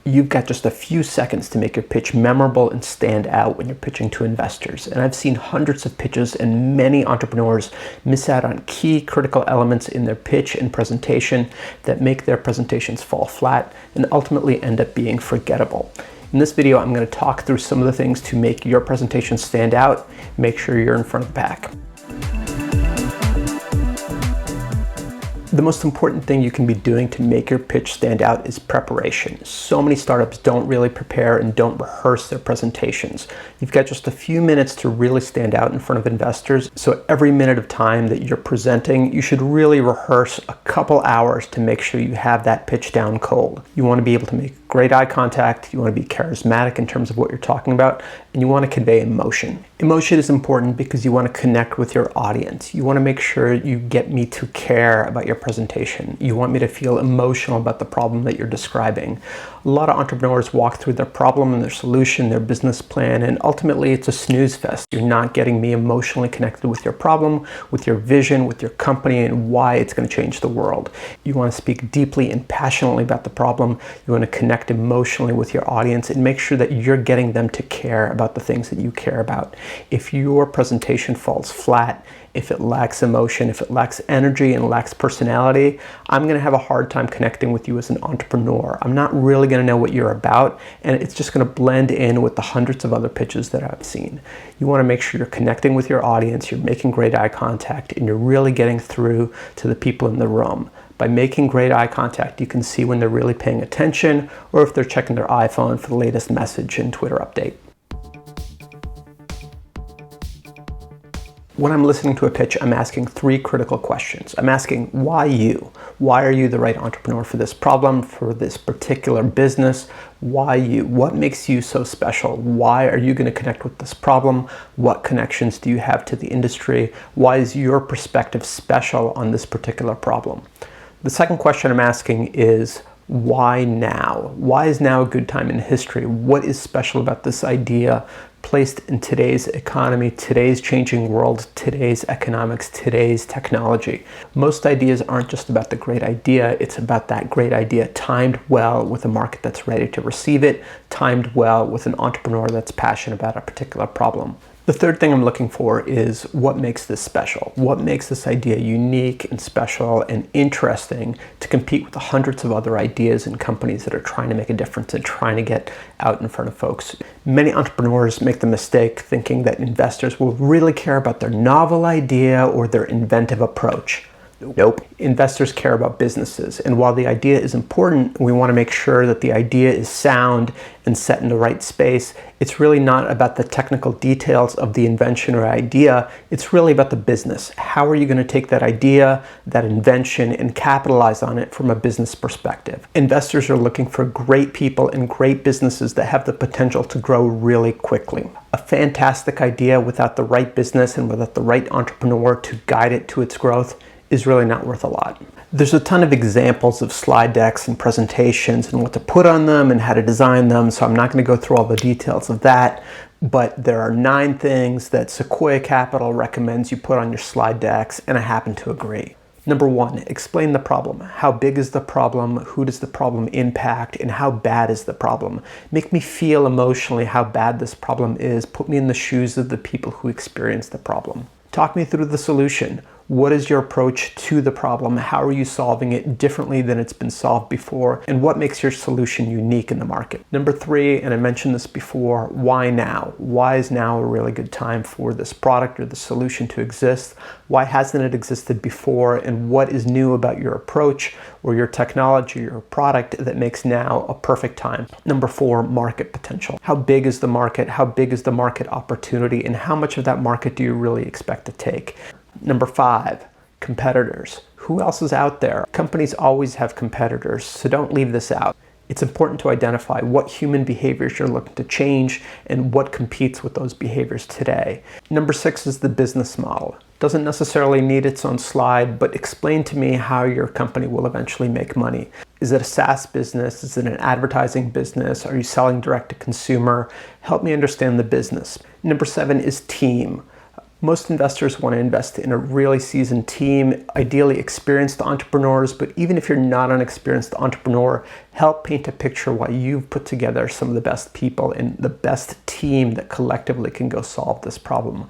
You've got just a few seconds to make your pitch memorable and stand out when you're pitching to investors. And I've seen hundreds of pitches, and many entrepreneurs miss out on key critical elements in their pitch and presentation that make their presentations fall flat and ultimately end up being forgettable. In this video, I'm going to talk through some of the things to make your presentation stand out, make sure you're in front of the pack. The most important thing you can be doing to make your pitch stand out is preparation. So many startups don't really prepare and don't rehearse their presentations. You've got just a few minutes to really stand out in front of investors. So every minute of time that you're presenting, you should really rehearse a couple hours to make sure you have that pitch down cold. You want to be able to make great eye contact, you want to be charismatic in terms of what you're talking about, and you want to convey emotion. Emotion is important because you want to connect with your audience. You want to make sure you get me to care about your presentation. You want me to feel emotional about the problem that you're describing. A lot of entrepreneurs walk through their problem and their solution, their business plan, and ultimately it's a snooze fest. You're not getting me emotionally connected with your problem, with your vision, with your company, and why it's going to change the world. You want to speak deeply and passionately about the problem. You want to connect emotionally with your audience and make sure that you're getting them to care about the things that you care about. If your presentation falls flat, if it lacks emotion, if it lacks energy and lacks personality, I'm going to have a hard time connecting with you as an entrepreneur. I'm not really going to know what you're about, and it's just going to blend in with the hundreds of other pitches that I've seen. You want to make sure you're connecting with your audience, you're making great eye contact, and you're really getting through to the people in the room. By making great eye contact, you can see when they're really paying attention or if they're checking their iPhone for the latest message and Twitter update. When I'm listening to a pitch, I'm asking three critical questions. I'm asking, why you? Why are you the right entrepreneur for this problem, for this particular business? Why you? What makes you so special? Why are you going to connect with this problem? What connections do you have to the industry? Why is your perspective special on this particular problem? The second question I'm asking is, why now? Why is now a good time in history? What is special about this idea placed in today's economy, today's changing world, today's economics, today's technology? Most ideas aren't just about the great idea, it's about that great idea timed well with a market that's ready to receive it, timed well with an entrepreneur that's passionate about a particular problem. The third thing I'm looking for is what makes this special? What makes this idea unique and special and interesting to compete with the hundreds of other ideas and companies that are trying to make a difference and trying to get out in front of folks? Many entrepreneurs make the mistake thinking that investors will really care about their novel idea or their inventive approach. Nope. Investors care about businesses, and while the idea is important, we want to make sure that the idea is sound and set in the right space. It's really not about the technical details of the invention or idea. It's really about the business. How are you going to take that idea, that invention, and capitalize on it from a business perspective? Investors are looking for great people and great businesses that have the potential to grow really quickly. A fantastic idea without the right business and without the right entrepreneur to guide it to its growth is really not worth a lot. There's a ton of examples of slide decks and presentations and what to put on them and how to design them, so I'm not going to go through all the details of that, but there are 9 things that Sequoia Capital recommends you put on your slide decks, and I happen to agree. Number 1, explain the problem. How big is the problem? Who does the problem impact? And how bad is the problem? Make me feel emotionally how bad this problem is. Put me in the shoes of the people who experience the problem. Talk me through the solution. What is your approach to the problem? How are you solving it differently than it's been solved before? And what makes your solution unique in the market? Number 3, and I mentioned this before, why now? Why is now a really good time for this product or the solution to exist? Why hasn't it existed before? And what is new about your approach or your technology or your product that makes now a perfect time? Number 4, market potential. How big is the market? How big is the market opportunity? And how much of that market do you really expect to take? Number 5, competitors. Who else is out there? Companies always have competitors, so don't leave this out. It's important to identify what human behaviors you're looking to change and what competes with those behaviors today. Number 6 is the business model. Doesn't necessarily need its own slide, but explain to me how your company will eventually make money. Is it a SaaS business? Is it an advertising business? Are you selling direct to consumer? Help me understand the business. Number 7 is team. Most investors want to invest in a really seasoned team, ideally experienced entrepreneurs, but even if you're not an experienced entrepreneur, help paint a picture why you've put together some of the best people and the best team that collectively can go solve this problem.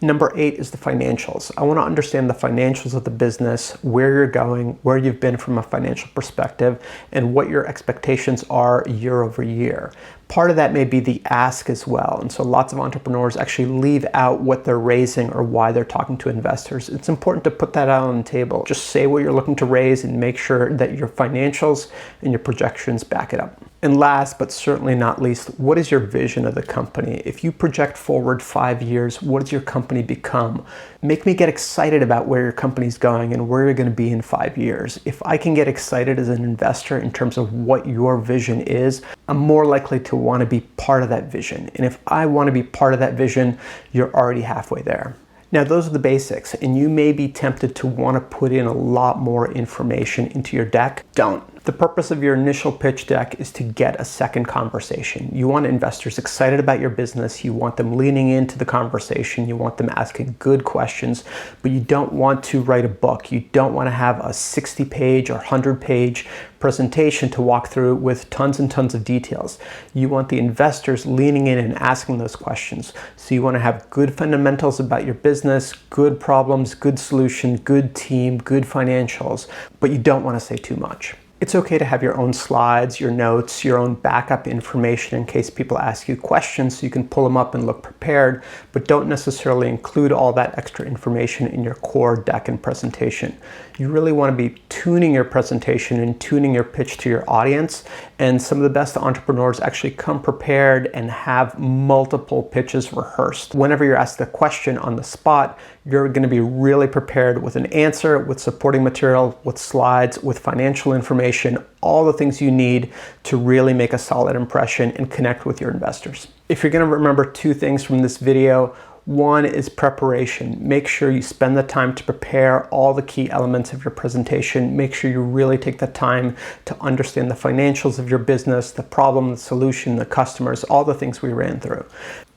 Number 8 is the financials. I want to understand the financials of the business, where you're going, where you've been from a financial perspective, and what your expectations are year over year. Part of that may be the ask as well. And so lots of entrepreneurs actually leave out what they're raising or why they're talking to investors. It's important to put that out on the table. Just say what you're looking to raise and make sure that your financials and your projections back it up. And last, but certainly not least, what is your vision of the company? If you project forward 5 years, what does your company become? Make me get excited about where your company's going and where you're going to be in 5 years. If I can get excited as an investor in terms of what your vision is, I'm more likely to want to be part of that vision. And if I want to be part of that vision, you're already halfway there. Now, those are the basics, and you may be tempted to want to put in a lot more information into your deck. Don't. The purpose of your initial pitch deck is to get a second conversation. You want investors excited about your business. You want them leaning into the conversation. You want them asking good questions, but you don't want to write a book. You don't want to have a 60-page or 100-page presentation to walk through with tons and tons of details. You want the investors leaning in and asking those questions. So you want to have good fundamentals about your business, good problems, good solution, good team, good financials, but you don't want to say too much. It's okay to have your own slides, your notes, your own backup information in case people ask you questions so you can pull them up and look prepared, but don't necessarily include all that extra information in your core deck and presentation. You really want to be tuning your presentation and tuning your pitch to your audience, and some of the best entrepreneurs actually come prepared and have multiple pitches rehearsed. Whenever you're asked a question on the spot, you're going to be really prepared with an answer, with supporting material, with slides, with financial information, all the things you need to really make a solid impression and connect with your investors. If you're going to remember 2 things from this video, one is preparation. Make sure you spend the time to prepare all the key elements of your presentation. Make sure you really take the time to understand the financials of your business, the problem, the solution, the customers, all the things we ran through.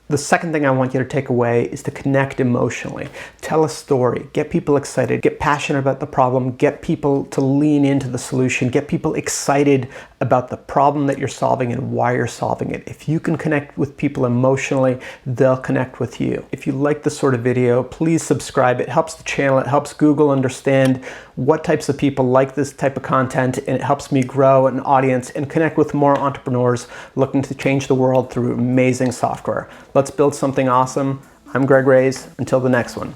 The second thing I want you to take away is to connect emotionally. Tell a story, get people excited, get passionate about the problem, get people to lean into the solution, get people excited about the problem that you're solving and why you're solving it. If you can connect with people emotionally, they'll connect with you. If you like this sort of video, please subscribe. It helps the channel, it helps Google understand what types of people like this type of content, and it helps me grow an audience and connect with more entrepreneurs looking to change the world through amazing software. Let's build something awesome. I'm Raiz. Until the next one.